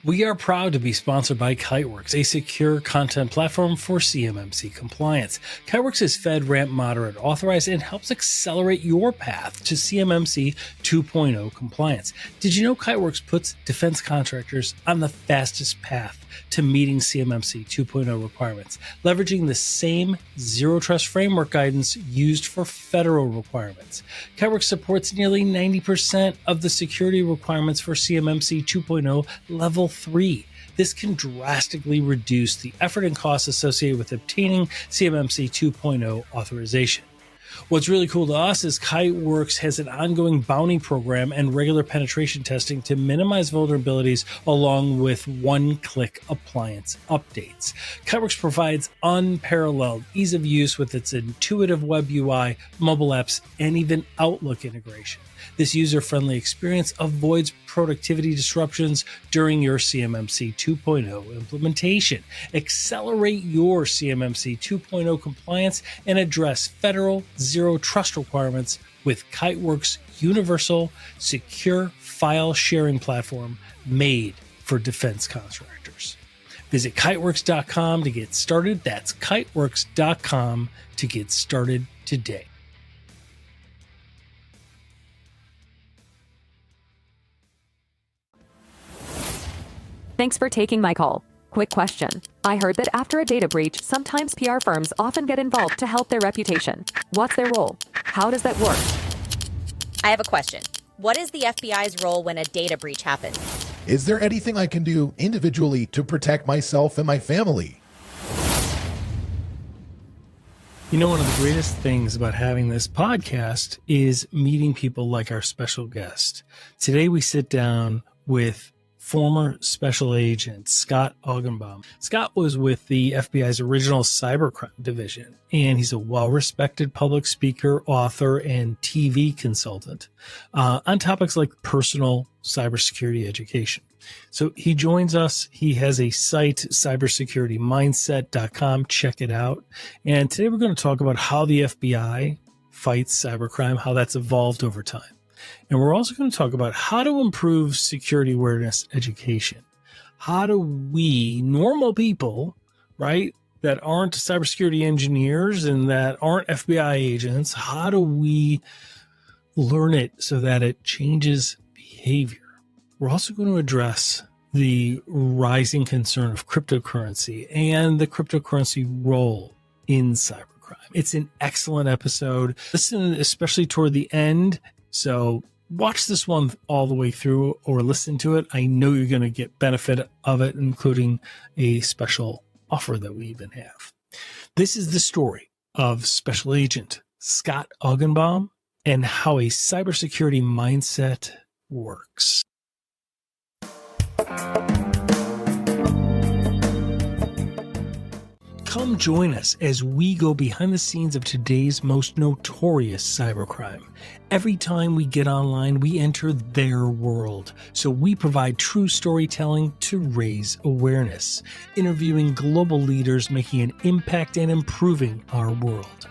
We are proud to be sponsored by Kiteworks, a secure content platform for CMMC compliance. Kiteworks is FedRAMP Moderate authorized and helps accelerate your path to CMMC 2.0 compliance. Did you know Kiteworks puts defense contractors on the fastest path to meeting CMMC 2.0 requirements, leveraging the same zero trust framework guidance used for federal requirements? Kiteworks supports nearly 90% of the security requirements for CMMC 2.0 Level 3. This can drastically reduce the effort and costs associated with obtaining CMMC 2.0 authorization. What's really cool to us is Kiteworks has an ongoing bounty program and regular penetration testing to minimize vulnerabilities along with one-click appliance updates. Kiteworks provides unparalleled ease of use with its intuitive web UI, mobile apps, and even Outlook integration. This user-friendly experience avoids productivity disruptions during your CMMC 2.0 implementation. Accelerate your CMMC 2.0 compliance and address federal zero trust requirements with Kiteworks' universal, secure file sharing platform made for defense contractors. Visit kiteworks.com to get started. That's kiteworks.com to get started today. Thanks for taking my call. Quick question. I heard that after a data breach, sometimes PR firms often get involved to help their reputation. What's their role? How does that work? I have a question. What is the FBI's role when a data breach happens? Is there anything I can do individually to protect myself and my family? You know, one of the greatest things about having this podcast is meeting people like our special guest. Today we sit down with former special agent Scott Augenbaum. Scott was with the FBI's original cybercrime division, and he's a well-respected public speaker, author, and TV consultant on topics like personal cybersecurity education. So he joins us. He has a site, cybersecuritymindset.com. Check it out. And today we're going to talk about how the FBI fights cybercrime, how that's evolved over time. And we're also going to talk about how to improve security awareness education. How do we, normal people, right, that aren't cybersecurity engineers and that aren't FBI agents, how do we learn it so that it changes behavior? We're also going to address the rising concern of cryptocurrency and the cryptocurrency role in cybercrime. It's an excellent episode. Listen, especially toward the end. So watch this one all the way through or listen to it. I know you're going to get benefit of it, including a special offer that we even have. This is the story of Special Agent Scott Augenbaum and how a cybersecurity mindset works. Come join us as we go behind the scenes of today's most notorious cybercrime. Every time we get online, we enter their world. So we provide true storytelling to raise awareness, interviewing global leaders making an impact and improving our world.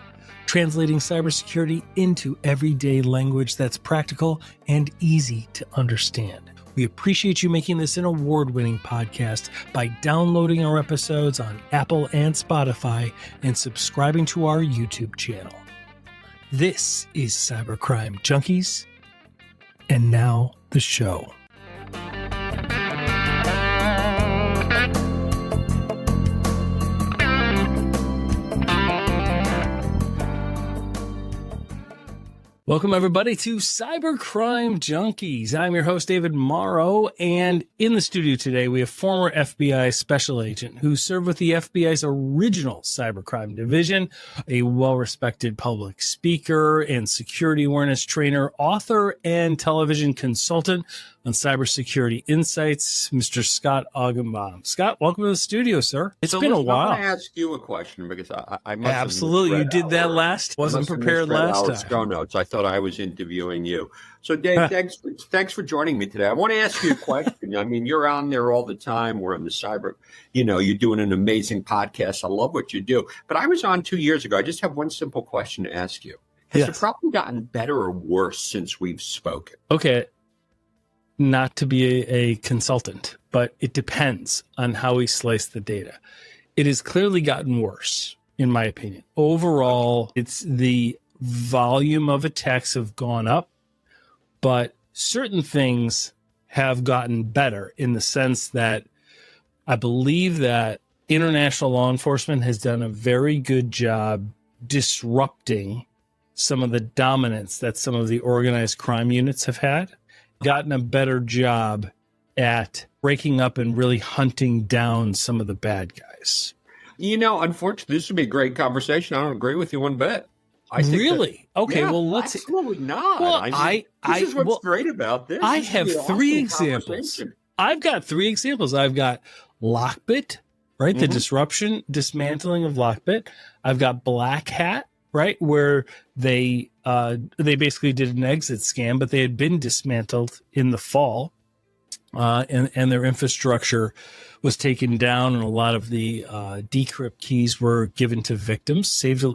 Translating cybersecurity into everyday language that's practical and easy to understand. We appreciate you making this an award-winning podcast by downloading our episodes on Apple and Spotify and subscribing to our YouTube channel. This is Cybercrime Junkies, and now the show. Welcome, everybody, to Cybercrime Junkies. I'm your host, David Mauro, and in the studio today, we have former FBI special agent who served with the FBI's original cybercrime division, a well-respected public speaker and security awareness trainer, author, and television consultant on cybersecurity insights, Mr. Scott Augenbaum. Scott, welcome to the studio, sir. It's been a while. I'm going to ask you a question because I must Absolutely. You did that last. Wasn't prepared last time. Show notes. I thought I was interviewing you. So, Dave, thanks for joining me today. I want to ask you a question. I mean, you're on there all the time. We're in the cyber, you're doing an amazing podcast. I love what you do. But I was on 2 years ago. I just have one simple question to ask you. Has the problem gotten better or worse since we've spoken? Okay. not to be a consultant, but it depends on how we slice the data. It has clearly gotten worse, in my opinion. Overall, it's the volume of attacks have gone up, but certain things have gotten better in the sense that I believe that international law enforcement has done a very good job disrupting some of the dominance that some of the organized crime units have had, gotten a better job at breaking up and really hunting down some of the bad guys. Unfortunately, this would be a great conversation. I don't agree with you one bit. I think really? Okay, yeah, well, let's... Absolutely not. Well, this is what's great about this. I This have is an three awesome examples. conversation. I've got 3 examples. I've got Lockbit, right? The dismantling of Lockbit. I've got Black Hat, right? Where they basically did an exit scam, but they had been dismantled in the fall, and their infrastructure was taken down, and a lot of the decrypt keys were given to victims, saved a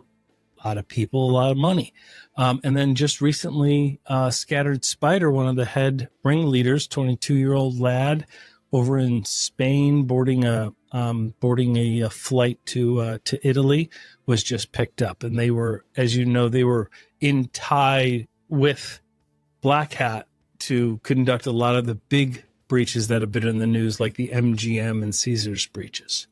lot of people a lot of money. And then just recently, Scattered Spider, one of the head ringleaders, 22-year-old lad over in Spain, boarding a flight to Italy, was just picked up. And they were, as you know, they were in tie with Black Hat to conduct a lot of the big breaches that have been in the news, like the MGM and Caesars breaches.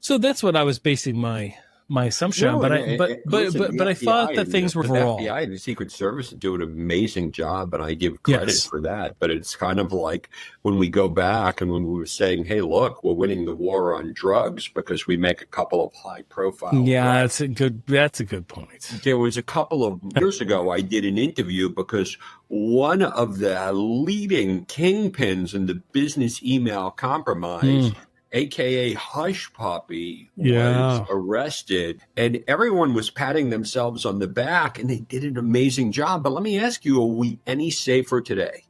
So that's what I was basing my assumption on, but I thought that things were overall. The FBI and the Secret Service do an amazing job, and I give credit for that. But it's kind of like when we go back and when we were saying, "Hey, look, we're winning the war on drugs because we make a couple of high-profile." Yeah, that's a good point. There was a couple of years ago, I did an interview because one of the leading kingpins in the business email compromise. AKA Hush Puppy, was arrested, and everyone was patting themselves on the back, and they did an amazing job. But let me ask you, are we any safer today?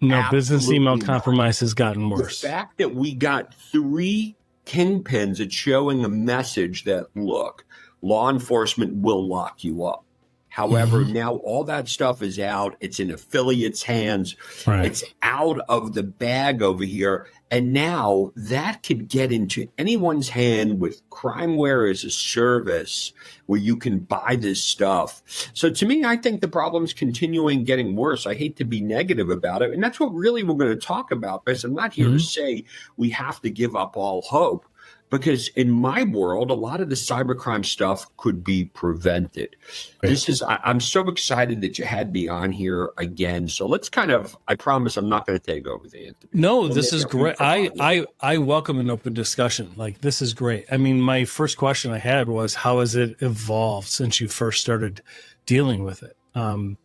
No, Absolutely business email not. compromise has gotten worse. The fact that we got 3 kingpins, it's showing a message that, look, law enforcement will lock you up. However, now all that stuff is out. It's in affiliates' hands. Right. It's out of the bag over here. And now that could get into anyone's hand with crimeware as a service where you can buy this stuff. So to me, I think the problem's continuing getting worse. I hate to be negative about it. And that's what really we're going to talk about, because I'm not here to say we have to give up all hope. Because in my world, a lot of the cybercrime stuff could be prevented. Right. I'm so excited that you had me on here again. So let's I promise I'm not going to take over the interview. No, this is great. I welcome an open discussion. Like, this is great. I mean, my first question I had was, how has it evolved since you first started dealing with it? And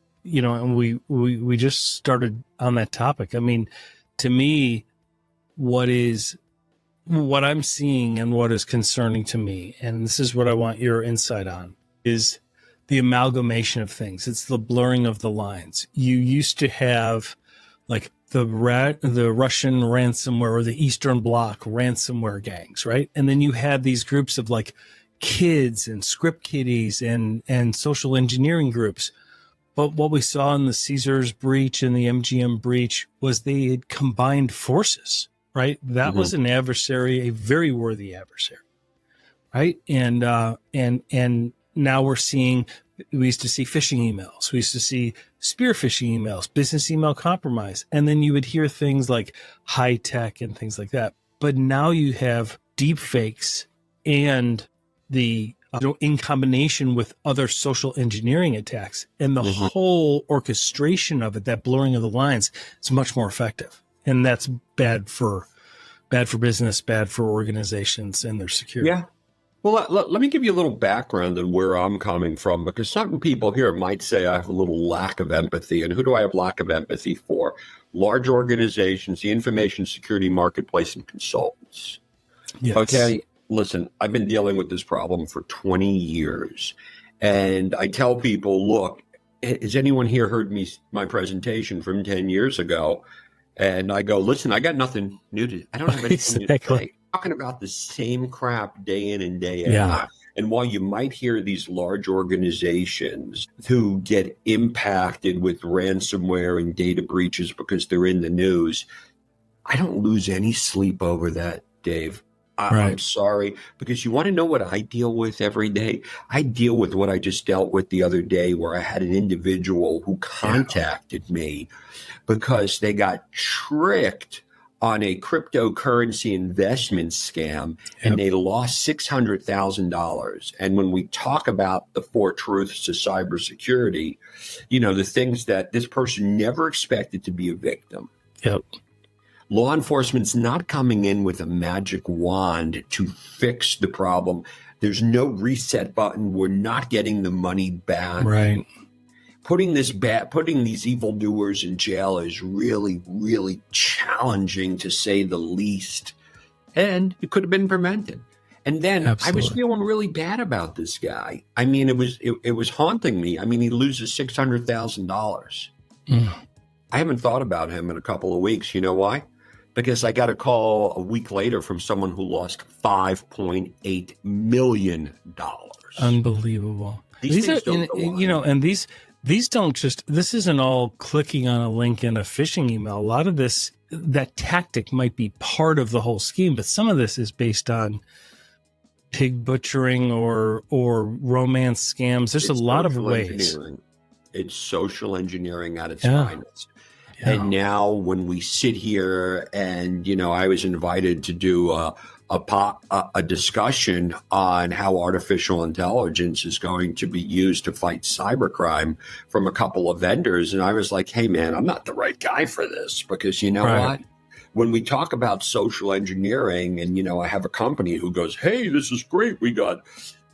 we just started on that topic. I mean, to me, what I'm seeing and what is concerning to me, and this is what I want your insight on, is the amalgamation of things. It's the blurring of the lines. You used to have like the Russian ransomware or the Eastern Bloc ransomware gangs, right? And then you had these groups of like kids and script kiddies and social engineering groups. But what we saw in the Caesars breach and the MGM breach was they had combined forces. Right, that was an adversary, a very worthy adversary, right? And now we used to see phishing emails, we used to see spear phishing emails, business email compromise, and then you would hear things like high tech and things like that. But now you have deep fakes and the in combination with other social engineering attacks, and the whole orchestration of it, that blurring of the lines, is much more effective. And that's bad for business, bad for organizations and their security. Yeah. Well, let me give you a little background on where I'm coming from, because some people here might say I have a little lack of empathy. And who do I have lack of empathy for? Large organizations, the information security marketplace, and consultants. Yes. Okay. Listen, I've been dealing with this problem for 20 years. And I tell people, look, has anyone here heard my presentation from 10 years ago? And I go, listen, I got nothing new to. I don't have anything new to say. Talking about the same crap day in and day out. And while you might hear these large organizations who get impacted with ransomware and data breaches because they're in the news, I don't lose any sleep over that, Dave. I'm sorry, because you want to know what I deal with every day? I deal with what I just dealt with the other day, where I had an individual who contacted me because they got tricked on a cryptocurrency investment scam, and they lost $600,000. And when we talk about the 4 truths of cybersecurity, the things that this person never expected to be a victim. Law enforcement's not coming in with a magic wand to fix the problem. There's no reset button. We're not getting the money back. Right. Putting these evildoers in jail is really, really challenging, to say the least. And it could have been prevented. And then I was feeling really bad about this guy. I mean, it was haunting me. I mean, he loses $600,000. I haven't thought about him in a couple of weeks. You know why? Because I got a call a week later from someone who lost $5.8 million. Unbelievable. These are, and these don't just, this isn't all clicking on a link in a phishing email. A lot of this, that tactic might be part of the whole scheme, but some of this is based on pig butchering or romance scams. There's a lot of ways. It's social engiering at its finest. And now when we sit here and, I was invited to do a discussion on how artificial intelligence is going to be used to fight cybercrime from a couple of vendors. And I was like, hey, man, I'm not the right guy for this, because what? When we talk about social engineering and, I have a company who goes, hey, this is great. We got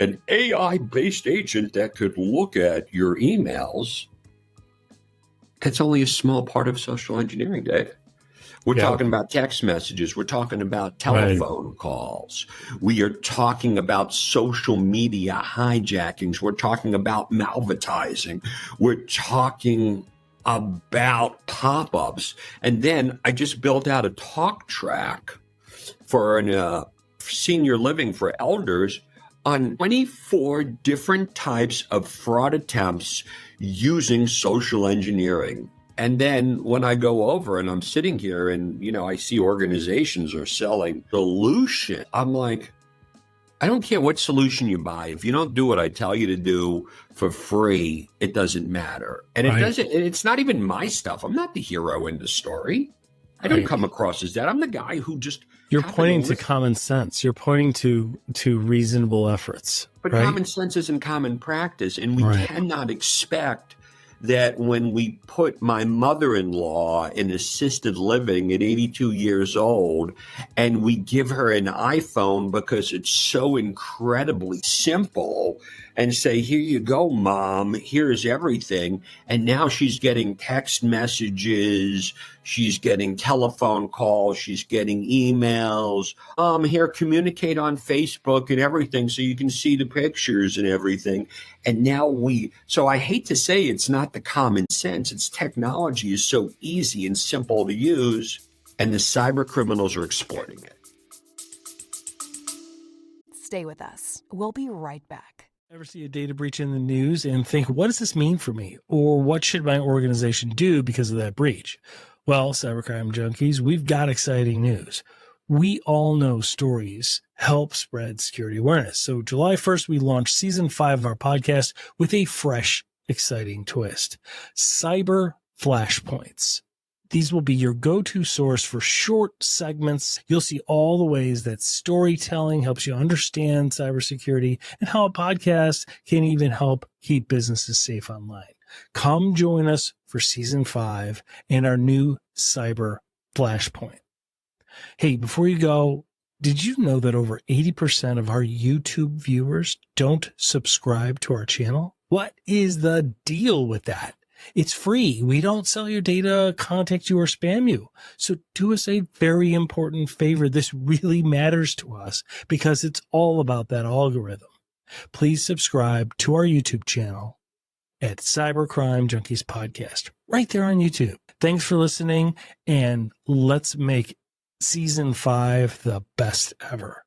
an AI-based agent that could look at your emails. That's only a small part of social engineering, Dave. We're talking about text messages. We're talking about telephone calls. We are talking about social media hijackings. We're talking about malvertising. We're talking about pop-ups. And then I just built out a talk track for an senior living for elders on 24 different types of fraud attempts using social engineering. And then when I go over and I'm sitting here and, I see organizations are selling solution, I'm like, I don't care what solution you buy. If you don't do what I tell you to do for free, it doesn't matter. And it's not even my stuff. I'm not the hero in the story. I don't come across as that. I'm the guy who just... You're pointing to common sense. You're pointing to reasonable efforts. But common sense isn't common practice. And we cannot expect that when we put my mother-in-law in assisted living at 82 years old and we give her an iPhone because it's so incredibly simple and say, here you go, Mom, here's everything. And now she's getting text messages, she's getting telephone calls, she's getting emails. Here, communicate on Facebook and everything so you can see the pictures and everything. And now so I hate to say it's not the common sense. It's technology is so easy and simple to use, and the cyber criminals are exploiting it. Stay with us. We'll be right back. Ever see a data breach in the news and think, what does this mean for me? Or what should my organization do because of that breach? Well, Cybercrime Junkies, we've got exciting news. We all know stories help spread security awareness. So July 1st, we launched season 5 of our podcast with a fresh, exciting twist. Cyber Flashpoints. These will be your go-to source for short segments. You'll see all the ways that storytelling helps you understand cybersecurity and how a podcast can even help keep businesses safe online. Come join us for season 5 and our new Cyber Flashpoint. Hey, before you go, did you know that over 80% of our YouTube viewers don't subscribe to our channel? What is the deal with that? It's free. We don't sell your data, contact you, or spam you. So do us a very important favor. This really matters to us because it's all about that algorithm. Please subscribe to our YouTube channel at Cybercrime Junkies Podcast, right there on YouTube. Thanks for listening, and let's make season 5 the best ever.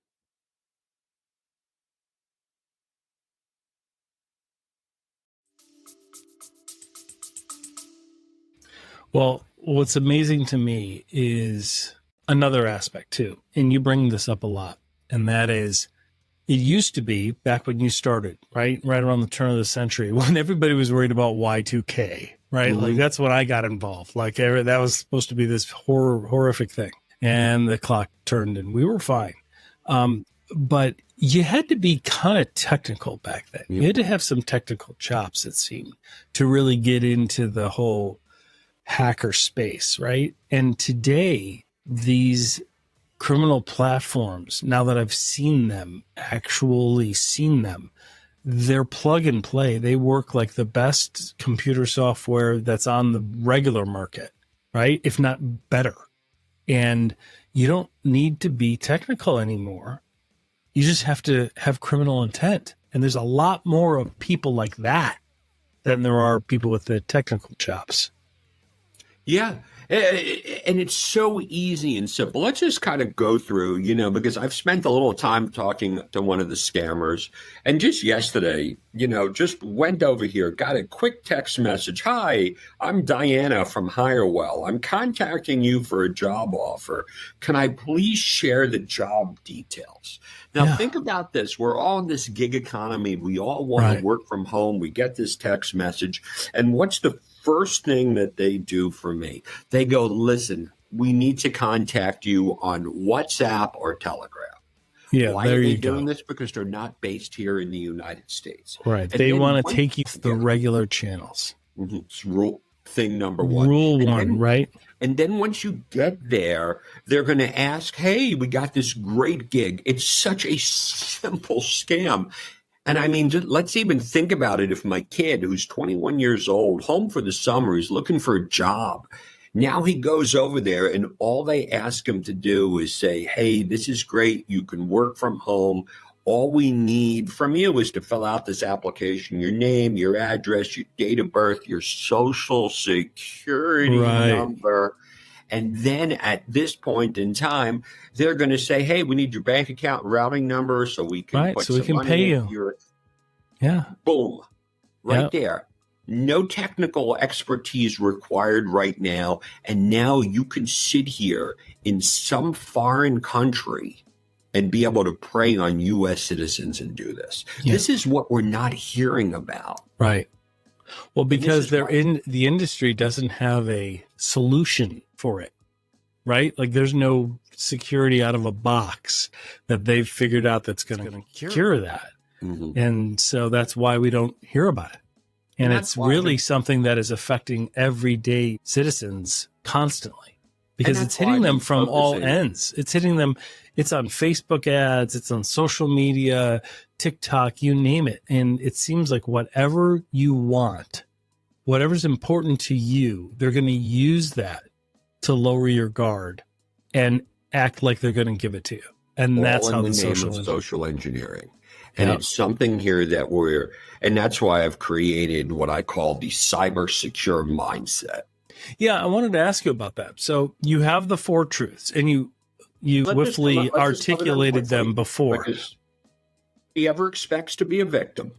Well, what's amazing to me is another aspect too, and you bring this up a lot, and that is it used to be back when you started, right around the turn of the century, when everybody was worried about Y2K, right? Like that's when I got involved. Like that was supposed to be this horrific thing, and the clock turned, and we were fine. But you had to be kind of technical back then. You had to have some technical chops, it seemed, to really get into the whole hacker space, right? And today, these criminal platforms, now that I've actually seen them, they're plug and play. They work like the best computer software that's on the regular market, right? If not better. And you don't need to be technical anymore. You just have to have criminal intent. And there's a lot more of people like that than there are people with the technical chops. Yeah. And it's so easy and simple. Let's just kind of go through, because I've spent a little time talking to one of the scammers. And just yesterday, just went over here, got a quick text message. Hi, I'm Diana from Hirewell. I'm contacting you for a job offer. Can I please share the job details? Now, think about this. We're all in this gig economy. We all want to work from home. We get this text message. And what's the first thing that they do for me? They go, listen, we need to contact you on WhatsApp or Telegram. Yeah, why there are they you doing go. this? Because they're not based here in the United States. Right. And they then want to take you to the regular channels. It's thing number one. Rule And one, then, right? And then once you get there, they're going to ask, hey, we got this great gig. It's such a simple scam. And I mean, let's even think about it. If my kid, who's 21 years old, home for the summer, is looking for a job, now he goes over there and all they ask him to do is say, hey, this is great. You can work from home. All we need from you is to fill out this application, your name, your address, your date of birth, your social security number. And then at this point in time, they're going to say, hey, we need your bank account routing number so we can put some money pay in you. Boom. There. No technical expertise required right now. And now you can sit here in some foreign country and be able to prey on U.S. citizens and do this. Yeah. This is what we're not hearing about. Right. Well, because the industry doesn't have a solution for it, right? Like there's no security out of a box that they've figured out that's going to cure that. Mm-hmm. And so that's why we don't hear about it. And it's really something that is affecting everyday citizens constantly because it's hitting them from all ends. It's hitting them. It's on Facebook ads. It's on social media, TikTok, you name it. And it seems like whatever you want, whatever's important to you, they're going to use that to lower your guard and act like they're going to give it to you. And that's how the social engineering. And it's something here that and that's why I've created what I call the cybersecure mindset. Yeah, I wanted to ask you about that. So you have the 4 truths, and you swiftly articulated them before. Because he ever expects to be a victim.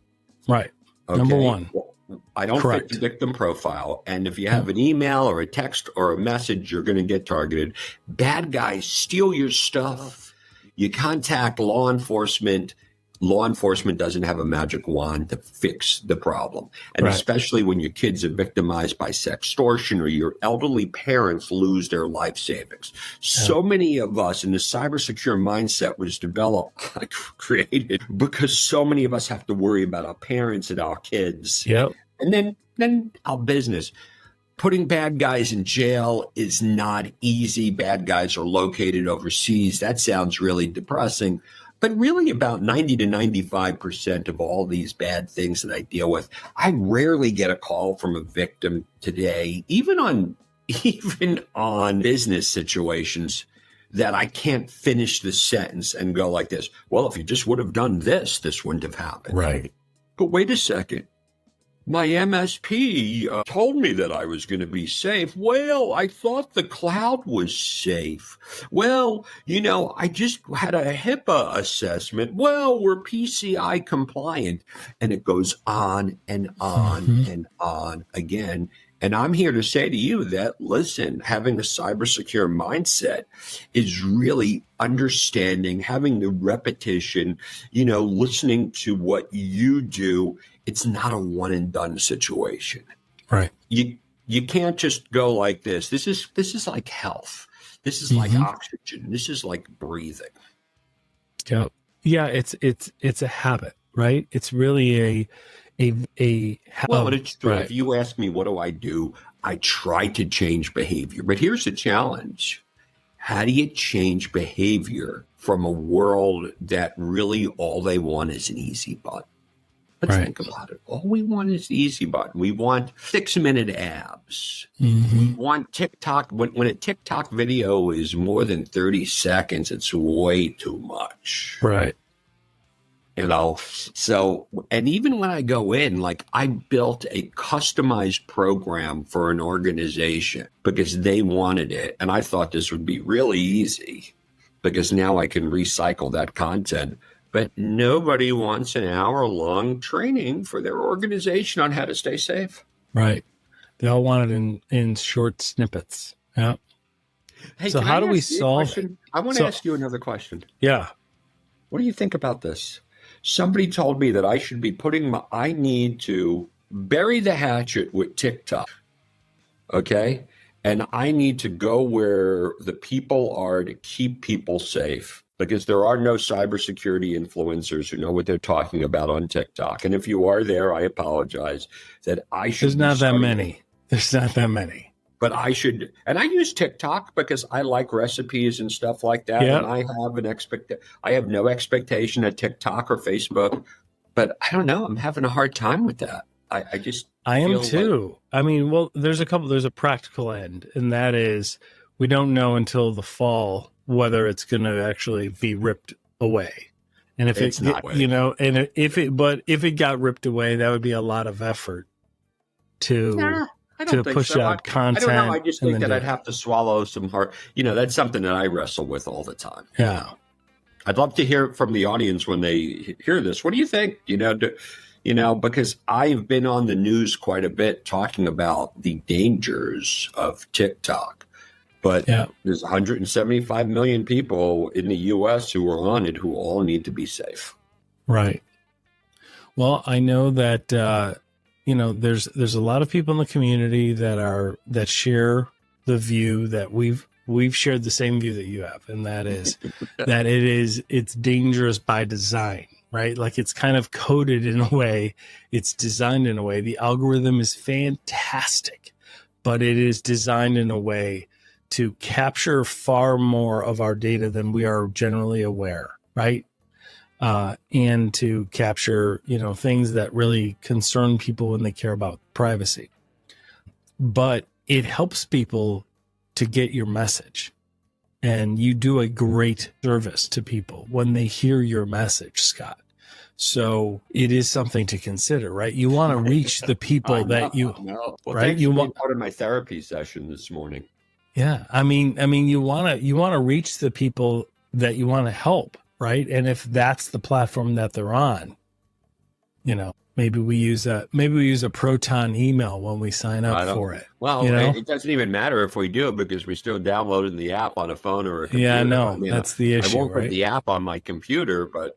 Right. Okay. Number 1. Well, I don't fit the victim profile. And if you have an email or a text or a message, you're going to get targeted. Bad guys steal your stuff. You contact law enforcement. Law enforcement doesn't have a magic wand to fix the problem. And especially when your kids are victimized by sextortion or your elderly parents lose their life savings. So many of us in the cybersecure mindset was created because so many of us have to worry about our parents and our kids. Yep. And then our business. Putting bad guys in jail is not easy. Bad guys are located overseas. That sounds really depressing. But really about 90 to 95% of all these bad things that I deal with, I rarely get a call from a victim today, even on business situations that I can't finish the sentence and go like this. Well, if you just would have done this, this wouldn't have happened. Right. But wait a second. My MSP told me that I was going to be safe. Well, I thought the cloud was safe. Well, I just had a HIPAA assessment. Well, we're PCI compliant. And it goes on and on and on again. And I'm here to say to you that, listen, having a cybersecure mindset is really understanding, having the repetition, listening to what you do. It's not a one and done situation. Right. You can't just go like this. This is like health. This is like oxygen. This is like breathing. Yeah. Yeah. It's a habit, right? It's really Well, it's true. Right. If you ask me, what do? I try to change behavior. But here's the challenge. How do you change behavior from a world that really all they want is an easy button? Let's think about it. All we want is the easy button. We want 6-minute abs. We want TikTok. When a TikTok video is more than 30 seconds, it's way too much. Right. So, and even when I go in, like I built a customized program for an organization because they wanted it. And I thought this would be really easy because now I can recycle that content. But nobody wants an hour-long training for their organization on how to stay safe. Right. They all want it in short snippets. Yeah. Hey, so how do we solve it? I want to ask you another question. Yeah. What do you think about this? Somebody told me that I need to bury the hatchet with TikTok. Okay. And I need to go where the people are to keep people safe. Because there are no cybersecurity influencers who know what they're talking about on TikTok. And if you are there, I apologize that I should. There's not that many. There's not that many. But I should. And I use TikTok because I like recipes and stuff like that. Yep. And I have no expectation at TikTok or Facebook. But I don't know. I'm having a hard time with that. I am too. I mean, well, there's a practical end. And that is we don't know until the fall whether it's going to actually be ripped away. And if if it got ripped away, that would be a lot of effort to push out content. I don't know. I just think that I'd have to swallow some hard, that's something that I wrestle with all the time. Yeah. I'd love to hear from the audience when they hear this. What do you think? Because I've been on the news quite a bit talking about the dangers of TikTok. But there's 175 million people in the U.S. who are on it who all need to be safe. Right. Well, I know that there's a lot of people in the community that share the view that we've shared the same view that you have, and that is that it's dangerous by design, right? Like it's kind of coded in a way, it's designed in a way. The algorithm is fantastic, but it is designed in a way to capture far more of our data than we are generally aware, right? And to capture, things that really concern people when they care about privacy. But it helps people to get your message. And you do a great service to people when they hear your message, Scott. So it is something to consider, right? You want to reach the people that you, well, right? You want part of my therapy session this morning. Yeah. I mean, you want to reach the people that you want to help, right? And if that's the platform that they're on, maybe we use a Proton email when we sign up for it. Well, it doesn't even matter if we do it because we're still downloading the app on a phone or a computer. Yeah, no, that's the issue. I won't put the app on my computer, but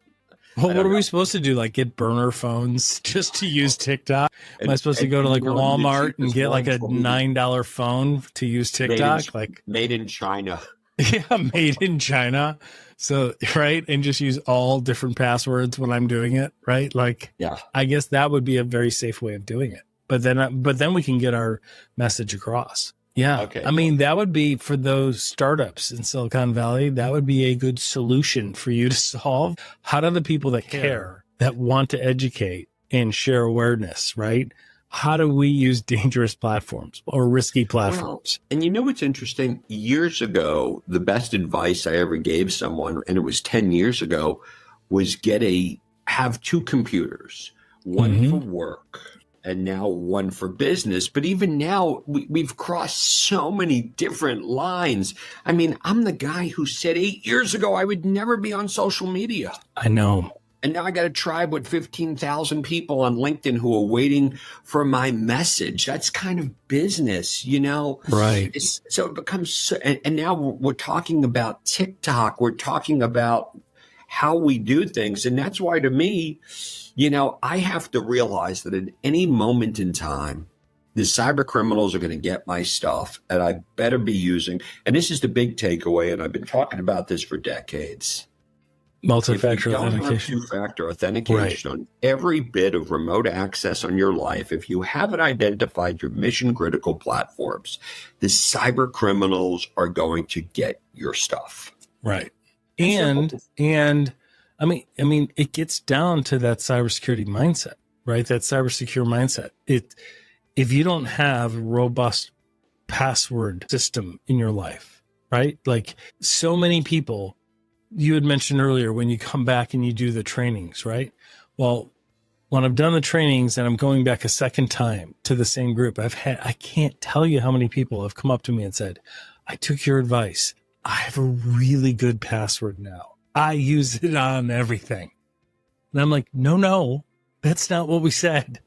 well, what are we supposed to do? Like get burner phones just to use TikTok? Am I supposed to go to like Walmart and get like a $9 phone to use TikTok? Made in China. Yeah, made in China. So, right. And just use all different passwords when I'm doing it. Right. Like, yeah, I guess that would be a very safe way of doing it. But then we can get our message across. Yeah. Okay. I mean, that would be for those startups in Silicon Valley. That would be a good solution for you to solve. How do the people that care, that want to educate and share awareness, right? How do we use dangerous platforms or risky platforms? Well, and what's interesting? Years ago, the best advice I ever gave someone, and it was 10 years ago, was have two computers, one for work and now one for business. But even now, we've crossed so many different lines. I mean, I'm the guy who said 8 years ago I would never be on social media. I know. And now I got a tribe with 15,000 people on LinkedIn who are waiting for my message. That's kind of business, you know? Right. So it becomes, and now we're talking about TikTok. We're talking about how we do things. And that's why, to me, you know, I have to realize that at any moment in time, the cyber criminals are going to get my stuff, and I better be using, and this is the big takeaway, and I've been talking about this for decades. Multi-factor authentication. Two-factor authentication on every bit of remote access on your life, if you haven't identified your mission-critical platforms, the cyber criminals are going to get your stuff. Right. And I mean, it gets down to that cybersecurity mindset, right? That cybersecure mindset. If you don't have a robust password system in your life, right? Like so many people, you had mentioned earlier when you come back and you do the trainings, right? Well, when I've done the trainings and I'm going back a second time to the same group, I can't tell you how many people have come up to me and said, I took your advice. I have a really good password now. I use it on everything. And I'm like, no, that's not what we said,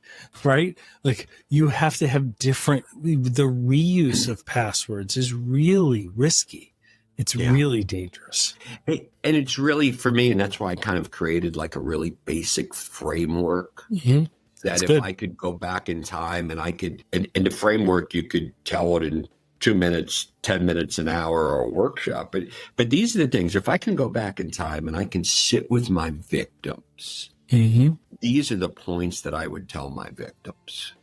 right? Like you have to have the reuse of passwords is really risky. It's really dangerous. Hey, and it's really, for me, and that's why I kind of created like a really basic framework that That's if good. I could go back in time and I could, and the framework, you could tell it in 2 minutes, 10 minutes, an hour, or a workshop. But these are the things, if I can go back in time and I can sit with my victims, these are the points that I would tell my victims.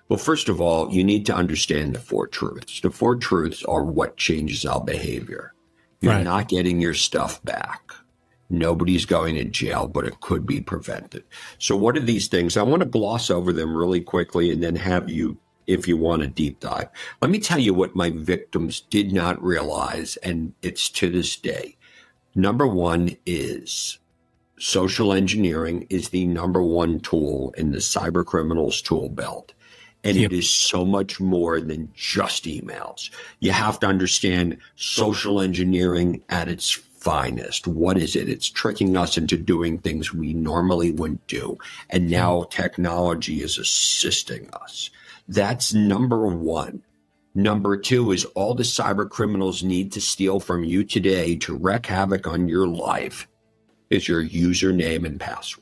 Well, first of all, you need to understand the 4 truths. The 4 truths are what changes our behavior. You're not getting your stuff back. Nobody's going to jail, but it could be prevented. So what are these things? I want to gloss over them really quickly and then have you, if you want a deep dive. Let me tell you what my victims did not realize, and it's to this day. Number 1 is social engineering is the number 1 tool in the cyber criminals tool belt. And it is so much more than just emails. You have to understand social engineering at its finest. What is it? It's tricking us into doing things we normally wouldn't do. And now technology is assisting us. That's number 1. Number 2 is all the cyber criminals need to steal from you today to wreak havoc on your life is your username and password.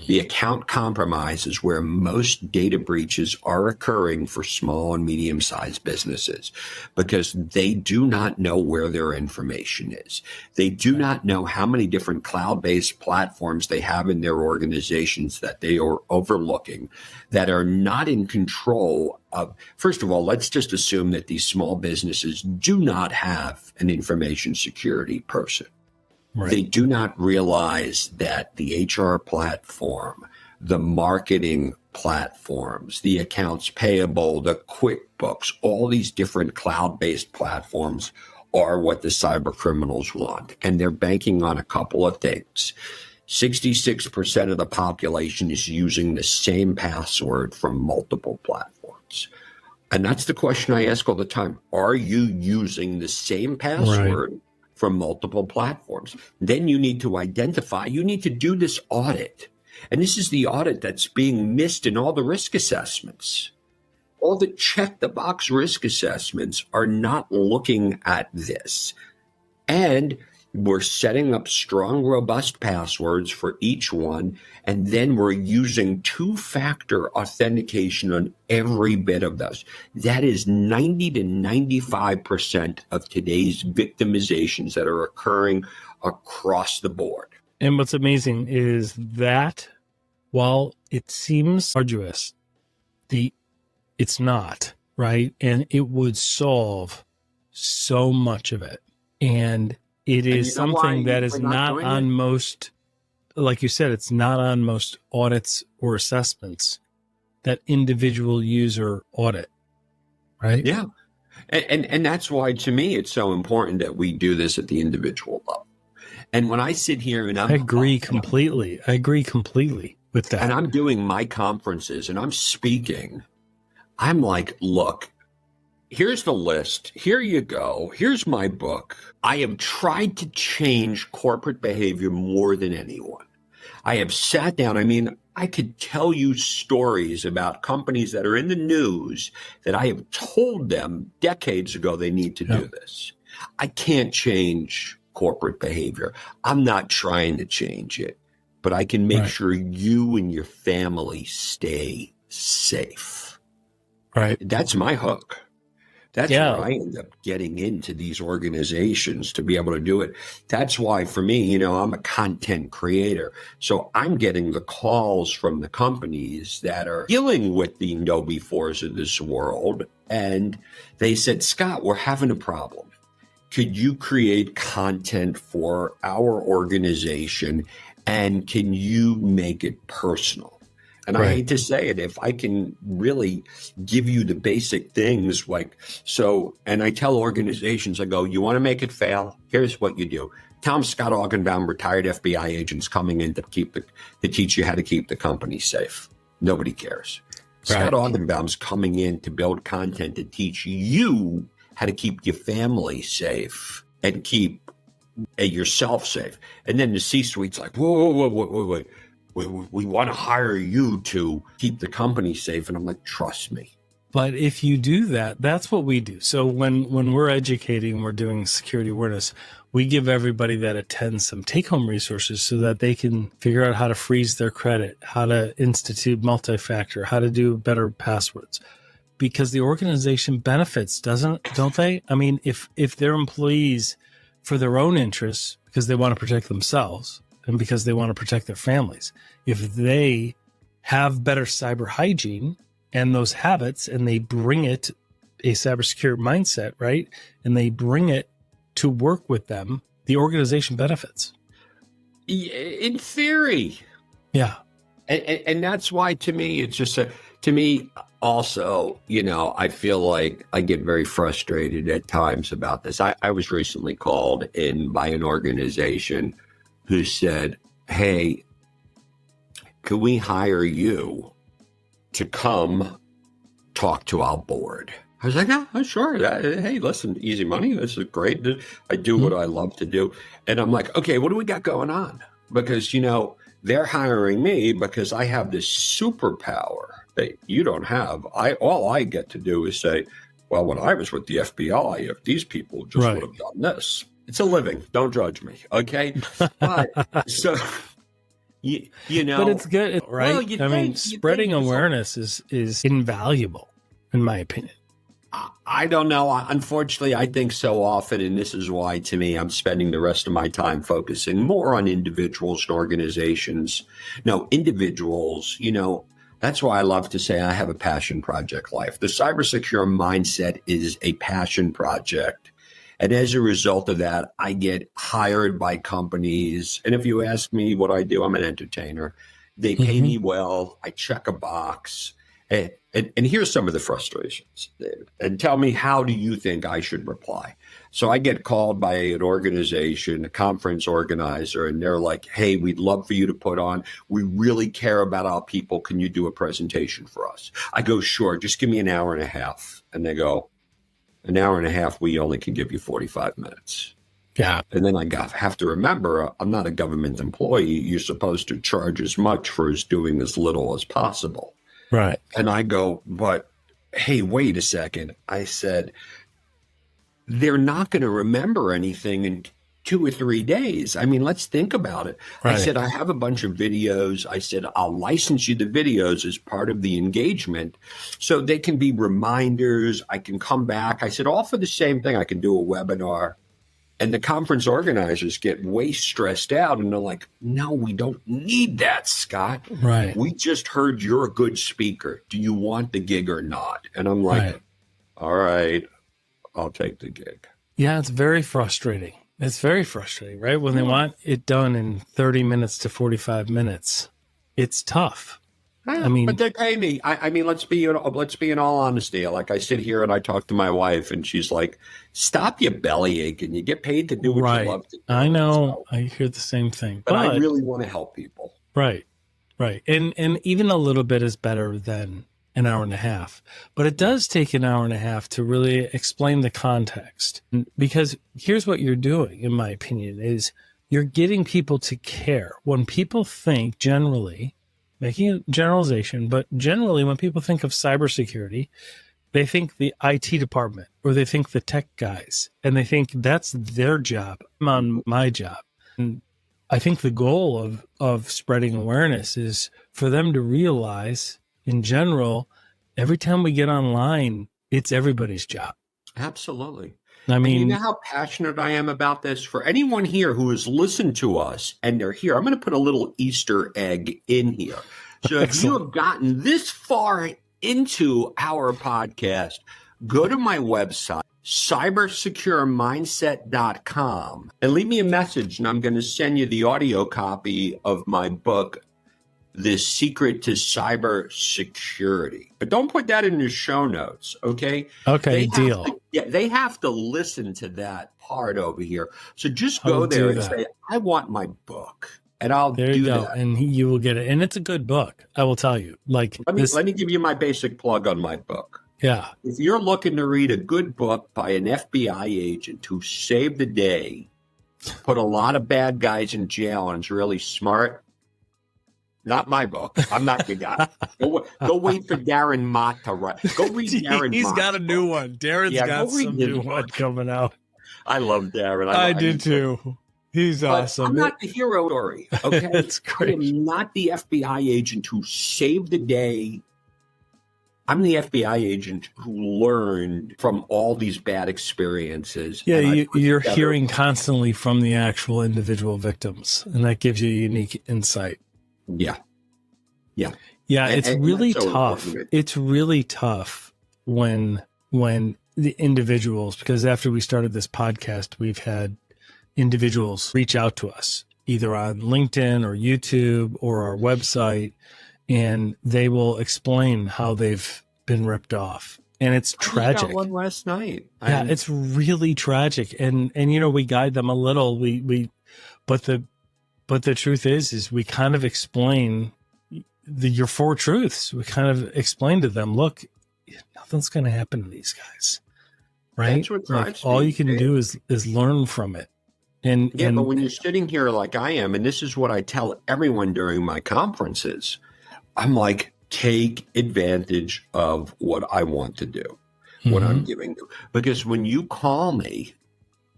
The account compromise is where most data breaches are occurring for small and medium-sized businesses because they do not know where their information is. They do not know how many different cloud-based platforms they have in their organizations that they are overlooking that are not in control of. First of all, let's just assume that these small businesses do not have an information security person. Right. They do not realize that the HR platform, the marketing platforms, the accounts payable, the QuickBooks, all these different cloud-based platforms are what the cyber criminals want. And they're banking on a couple of things. 66% of the population is using the same password from multiple platforms. And that's the question I ask all the time. Are you using the same password from multiple platforms? Then you need to identify, you need to do this audit. And this is the audit that's being missed in all the risk assessments. All the check the box risk assessments are not looking at this. And we're setting up strong, robust passwords for each one. And then we're using 2-factor authentication on every bit of those. That is 90 to 95% of today's victimizations that are occurring across the board. And what's amazing is that while it seems arduous, it's not, right? And it would solve so much of it. And it is something that is not on most, like you said, it's not on most audits or assessments, that individual user audit, right? Yeah. And that's why, to me, it's so important that we do this at the individual level. And when I sit here and I agree completely with that. And I'm doing my conferences and I'm speaking, I'm like, look, here's the list. Here you go. Here's my book. I have tried to change corporate behavior more than anyone. I have sat down. I mean, I could tell you stories about companies that are in the news that I have told them decades ago they need to do this. I can't change corporate behavior. I'm not trying to change it, but I can make sure you and your family stay safe. Right. That's my hook. That's where I end up getting into these organizations to be able to do it. That's why for me, you know, I'm a content creator. So I'm getting the calls from the companies that are dealing with the know-befores of this world. And they said, Scott, we're having a problem. Could you create content for our organization? And can you make it personal? And I hate to say it, if I can really give you the basic things like, so, and I tell organizations, I go, you want to make it fail? Here's what you do. Tell Scott Augenbaum, retired FBI agents coming in to teach you how to keep the company safe. Nobody cares. Scott Augenbaum's coming in to build content to teach you how to keep your family safe and keep yourself safe. And then the C-suite's like, wait. We want to hire you to keep the company safe. And I'm like, trust me. But if you do that, that's what we do. So when we're educating, we're doing security awareness, we give everybody that attends some take-home resources so that they can figure out how to freeze their credit, how to institute multi-factor, how to do better passwords. Because the organization benefits, don't they? I mean, if their employees, for their own interests, because they want to protect themselves, and because they want to protect their families, if they have better cyber hygiene and those habits, and they bring it a cybersecurity mindset, right? And they bring it to work with them, the organization benefits. In theory. Yeah. And that's why, to me, it's just to me also, you know, I feel like I get very frustrated at times about this. I was recently called in by an organization who said, hey, could we hire you to come talk to our board? I was like, yeah, sure. Hey, listen, easy money. This is great. I do what I love to do. And I'm like, okay, what do we got going on? Because, you know, they're hiring me because I have this superpower that you don't have. All I get to do is say, well, when I was with the FBI, if these people just would have done this. It's a living. Don't judge me, okay? But so, you know. But it's good, right? Well, I mean, spreading awareness is invaluable, in my opinion. I don't know. Unfortunately, I think so often, and this is why, to me, I'm spending the rest of my time focusing more on individuals and organizations. No, individuals, you know, that's why I love to say I have a passion project life. The cybersecurity mindset is a passion project. And as a result of that, I get hired by companies. And if you ask me what I do, I'm an entertainer. They pay me well. I check a box. And here's some of the frustrations, David. And tell me, how do you think I should reply? So I get called by an organization, a conference organizer, and they're like, hey, we'd love for you to put on. We really care about our people. Can you do a presentation for us? I go, sure. Just give me an hour and a half. And they go, an hour and a half, we only can give you 45 minutes. Yeah. And then I have to remember, I'm not a government employee. You're supposed to charge as much for as doing as little as possible. Right. And I go, but hey, wait a second. I said, they're not going to remember anything in 2 or 3 days. I mean, let's think about it. Right. I said, I have a bunch of videos. I said, I'll license you the videos as part of the engagement so they can be reminders. I can come back. I said, all for the same thing. I can do a webinar. And the conference organizers get way stressed out, and they're like, no, we don't need that, Scott. Right. We just heard you're a good speaker. Do you want the gig or not? And I'm like, all right, I'll take the gig. Yeah, it's very frustrating. It's very frustrating, right? When they want it done in 30 minutes to 45 minutes, it's tough. I mean, but they pay me. I mean, let's be in all honesty. Like, I sit here and I talk to my wife, and she's like, "Stop your belly aching. You get paid to do what you love to do." I know. So, I hear the same thing, but I really want to help people. Right. And even a little bit is better than an hour and a half. But it does take an hour and a half to really explain the context, because here's what you're doing, in my opinion, is you're getting people to care. When people think generally, making a generalization, but generally when people think of cybersecurity, they think the IT department or they think the tech guys, and they think that's their job. I'm on my job. And I think the goal of spreading awareness is for them to realize in general, every time we get online, it's everybody's job. Absolutely. I mean, and you know how passionate I am about this? For anyone here who has listened to us and they're here, I'm going to put a little Easter egg in here. So if you have gotten this far into our podcast, go to my website, cybersecuremindset.com, and leave me a message, and I'm going to send you the audio copy of my book, The Secret to Cybersecurity. But don't put that in your show notes, okay? Okay, deal. They have to listen to that part over here. So just go there and say, I want my book. And I'll there do you go, that. and you will get it. And it's a good book, I will tell you. Like, let me give you my basic plug on my book. Yeah. If you're looking to read a good book by an FBI agent who saved the day, put a lot of bad guys in jail, and is really smart, not my book. I'm not the guy. Go wait for Darren Mott to write. Go read Darren He's Mott's got a new one. Darren's got some new one coming out. I love Darren. I do too. He's awesome. I'm not the hero story, okay? That's great. I am not the FBI agent who saved the day. I'm the FBI agent who learned from all these bad experiences. Yeah, you're hearing constantly from the actual individual victims, and that gives you a unique insight. Yeah. It's really tough. It's really tough when the individuals, because after we started this podcast, we've had individuals reach out to us either on LinkedIn or YouTube or our website, and they will explain how they've been ripped off. And it's tragic. I got one last night. It's really tragic. And we guide them a little. But the truth is we kind of explain your four truths. We kind of explain to them, look, nothing's going to happen to these guys, right? That's what drives all me, you can do is learn from it. But when you're sitting here like I am, and this is what I tell everyone during my conferences, I'm like, take advantage of what I want to do, what I'm giving you. Because when you call me,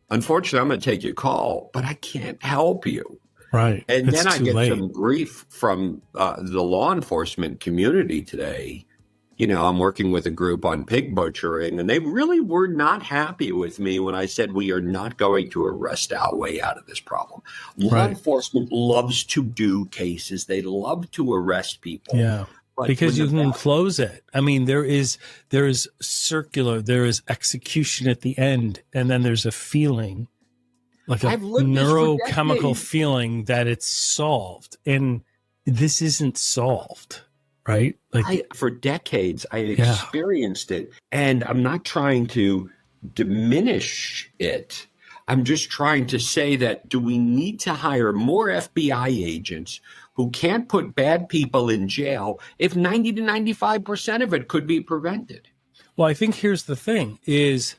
unfortunately, I'm going to take your call, but I can't help you. Right. And then I get some grief from the law enforcement community today. I'm working with a group on pig butchering, and they really were not happy with me when I said we are not going to arrest our way out of this problem. Law enforcement loves to do cases. They love to arrest people. Yeah. Because you can close it. I mean, there is circular, there is execution at the end, and then there's a feeling, like a neurochemical feeling that it's solved. And this isn't solved, right? For decades, I experienced it, and I'm not trying to diminish it. I'm just trying to say that, do we need to hire more FBI agents who can't put bad people in jail if 90 to 95% of it could be prevented? Well, I think here's the thing is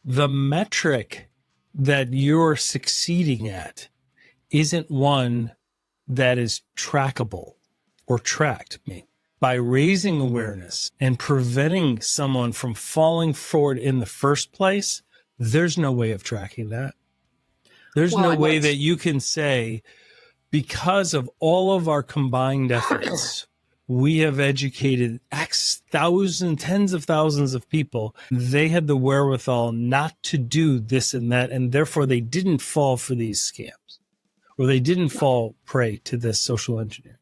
the metric that you're succeeding at isn't one that is trackable or tracked. By raising awareness and preventing someone from falling forward in the first place, there's no way of tracking that. There's no way that you can say, because of all of our combined efforts, we have educated X tens of thousands of people. They had the wherewithal not to do this and that, and therefore they didn't fall for these scams, or they didn't fall prey to this social engineering.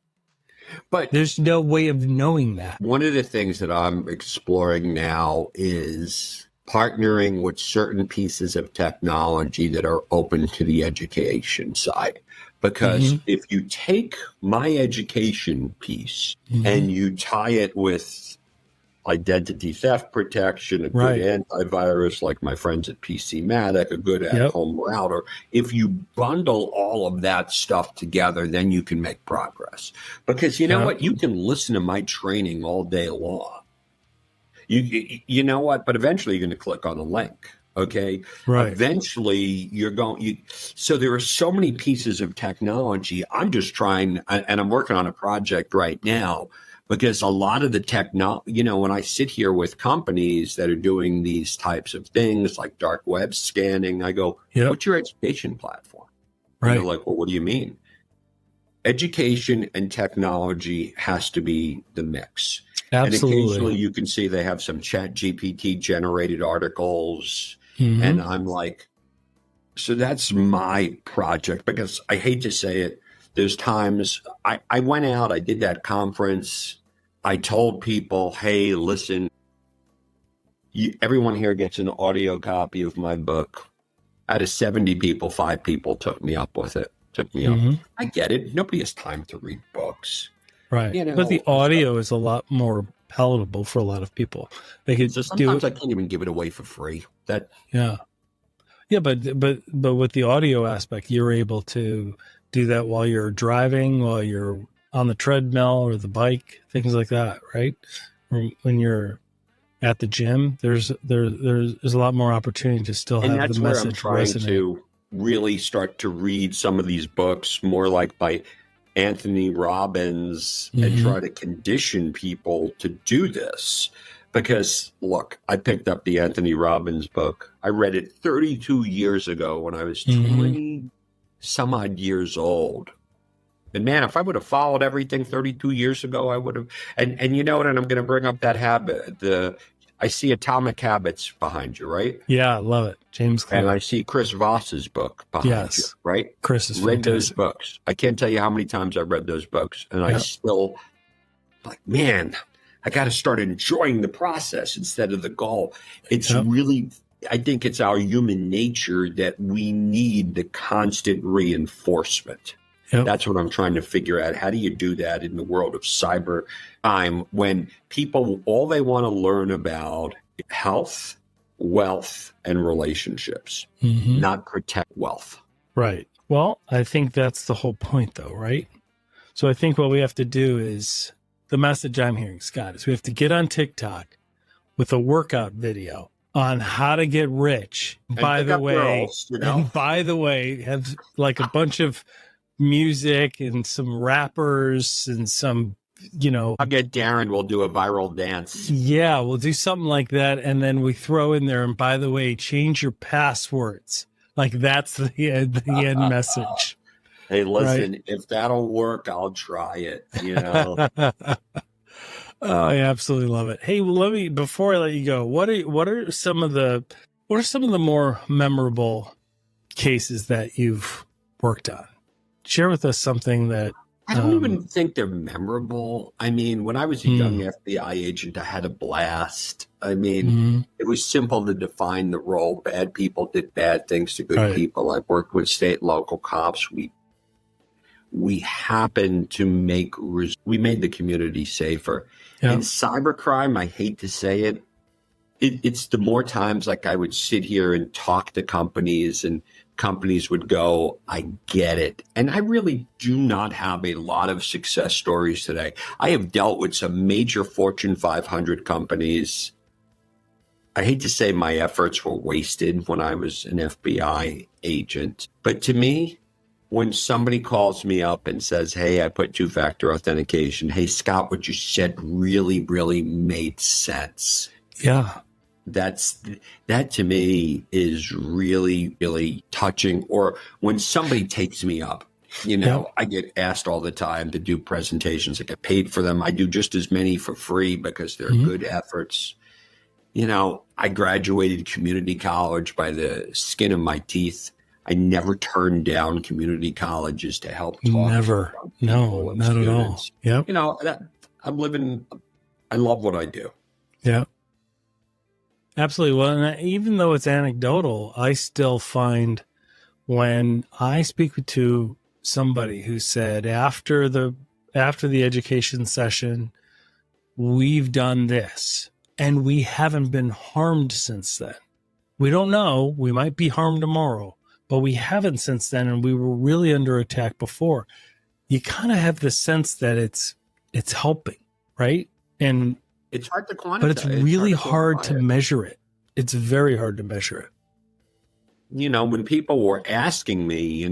But there's no way of knowing that. One of the things that I'm exploring now is partnering with certain pieces of technology that are open to the education side. Because if you take my education piece and you tie it with identity theft protection, a good antivirus like my friends at PCmatic, a good at-home router, if you bundle all of that stuff together, then you can make progress. Because you know what? You can listen to my training all day long. You know what? But eventually you're going to click on a link. Okay. Right. Eventually so there are so many pieces of technology. I'm just trying, and I'm working on a project right now because a lot of the technology, when I sit here with companies that are doing these types of things like dark web scanning, I go, Yep. what's your education platform? Right. And they're like, well, what do you mean? Education and technology has to be the mix. Absolutely. And occasionally you can see they have some chat GPT generated articles. Mm-hmm. And I'm like, so that's my project, because I hate to say it. There's times I went out, I did that conference. I told people, hey, listen, everyone here gets an audio copy of my book. Out of 70 people, 5 people took me up with it. I get it. Nobody has time to read books. Right. But the audio is a lot more palatable for a lot of people. They could sometimes I can't even give it away for free. Yeah, but with the audio aspect, you're able to do that while you're driving, while you're on the treadmill or the bike, things like that, right? Or when you're at the gym, there's a lot more opportunity to still have the message resonate. And that's where I'm trying to really start to read some of these books, more like by Anthony Robbins, and try to condition people to do this. Because, look, I picked up the Anthony Robbins book. I read it 32 years ago when I was 20 some odd years old. And man, if I would have followed everything 32 years ago, I would have. And you know what? And I'm going to bring up that habit. I see Atomic Habits behind you, right? Yeah, I love it. James Clear. And I see Chris Voss's book behind you, right? Chris is read fantastic. Those books. I can't tell you how many times I've read those books. And I still, like, man, I got to start enjoying the process instead of the goal. It's really, I think it's our human nature that we need the constant reinforcement. That's what I'm trying to figure out. How do you do that in the world of cyber time when people, all they want to learn about health, wealth, and relationships, not protect wealth? Right. Well, I think that's the whole point, though, right? So I think what we have to do is, the message I'm hearing, Scott, is we have to get on TikTok with a workout video on how to get rich. And by the way, have like a bunch of music and some rappers and some, I'll get Darren, we'll do a viral dance. Yeah, we'll do something like that. And then we throw in there, and by the way, change your passwords. Like that's the end message. Hey, listen, if that'll work, I'll try it, Oh, I absolutely love it. Hey, well, before I let you go, what are some of the more memorable cases that you've worked on? Share with us something that I don't even think they're memorable. I mean, when I was a young FBI agent, I had a blast. I mean, it was simple to define the role. Bad people did bad things to good people. I worked with state and local cops. We happened to we made the community safer. In cybercrime, I hate to say it, it's the more times like I would sit here and talk to companies, and companies would go, I get it. And I really do not have a lot of success stories today. I have dealt with some major Fortune 500 companies. I hate to say my efforts were wasted when I was an FBI agent. But to me, when somebody calls me up and says, hey, I put two-factor authentication. Hey, Scott, what you said really, really made sense. Yeah. That to me is really, really touching. Or when somebody takes me up, I get asked all the time to do presentations. I get paid for them. I do just as many for free because they're good efforts. I graduated community college by the skin of my teeth. I never turned down community colleges to help talk. Never. No, not at all. Yep. I love what I do. Yeah. Absolutely. Well, and even though it's anecdotal, I still find when I speak to somebody who said after the education session, we've done this and we haven't been harmed since then. We don't know. We might be harmed tomorrow, but we haven't since then. And we were really under attack before. You kind of have the sense that it's helping, right? And it's hard to quantify, but it's really hard to measure it. It's very hard to measure it. when people were asking me,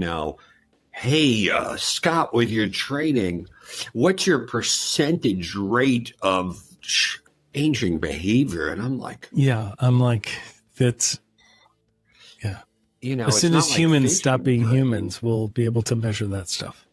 hey, Scott, with your trading, what's your percentage rate of changing behavior? And I'm like, that's, as soon as humans stop being humans, we'll be able to measure that stuff.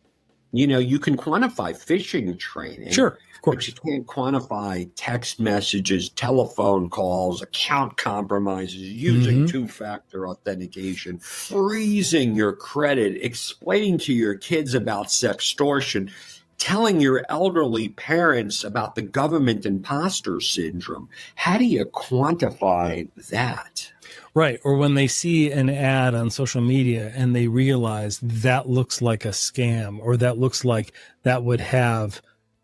You can quantify phishing training. Sure, of course. But you can't quantify text messages, telephone calls, account compromises, using two-factor authentication, freezing your credit, explaining to your kids about sextortion, telling your elderly parents about the government imposter syndrome. How do you quantify that? Right. Or when they see an ad on social media and they realize that looks like a scam, or that looks like that would have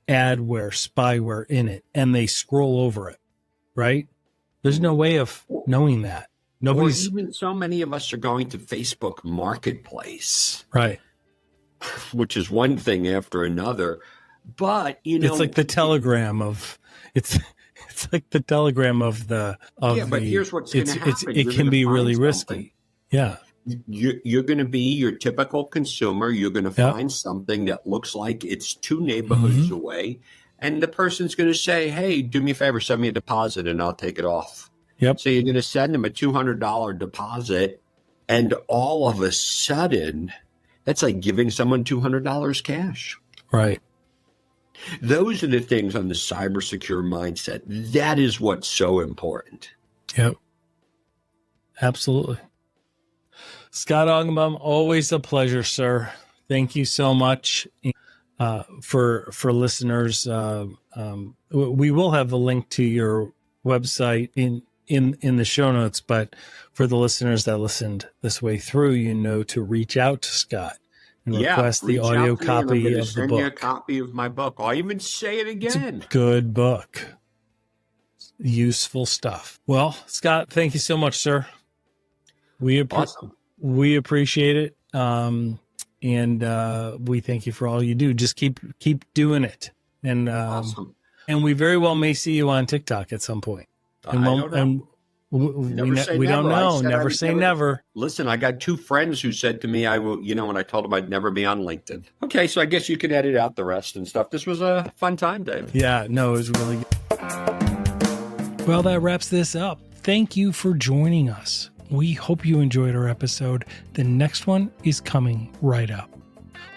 adware, spyware in it, and they scroll over it, right? There's no way of knowing that. Or even so many of us are going to Facebook Marketplace. Right. Which is one thing after another. But, it's like the telegram of like the telegram of the but here's what's going to happen. It can be really risky. Yeah. You're going to be your typical consumer. You're going to find something that looks like it's 2 neighborhoods away. And the person's going to say, hey, do me a favor, send me a deposit and I'll take it off. Yep. So you're going to send them a $200 deposit. And all of a sudden, that's like giving someone $200 cash. Right. Those are the things on the cybersecure mindset. That is what's so important. Yep. Absolutely. Scott Augenbaum, always a pleasure, sir. Thank you so much. For listeners, we will have a link to your website in the show notes, but for the listeners that listened this way through, to reach out to Scott and request the audio copy of the book. You a copy of my book. I'll even say it again. It's a good book. Useful stuff. Well, Scott, thank you so much, sir. We appreciate it. And we thank you for all you do. Just keep doing it. And awesome. And we very well may see you on TikTok at some point. And I don't know. We don't know. Never say never. Listen, I got 2 friends who said to me, I will, when I told them I'd never be on LinkedIn. Okay, so I guess you can edit out the rest and stuff. This was a fun time, David. Yeah, no, it was really good. Well, that wraps this up. Thank you for joining us. We hope you enjoyed our episode. The next one is coming right up.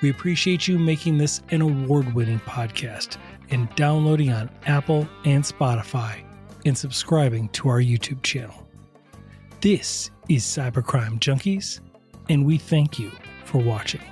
We appreciate you making this an award-winning podcast and downloading on Apple and Spotify and subscribing to our YouTube channel. This is Cybercrime Junkies, and we thank you for watching.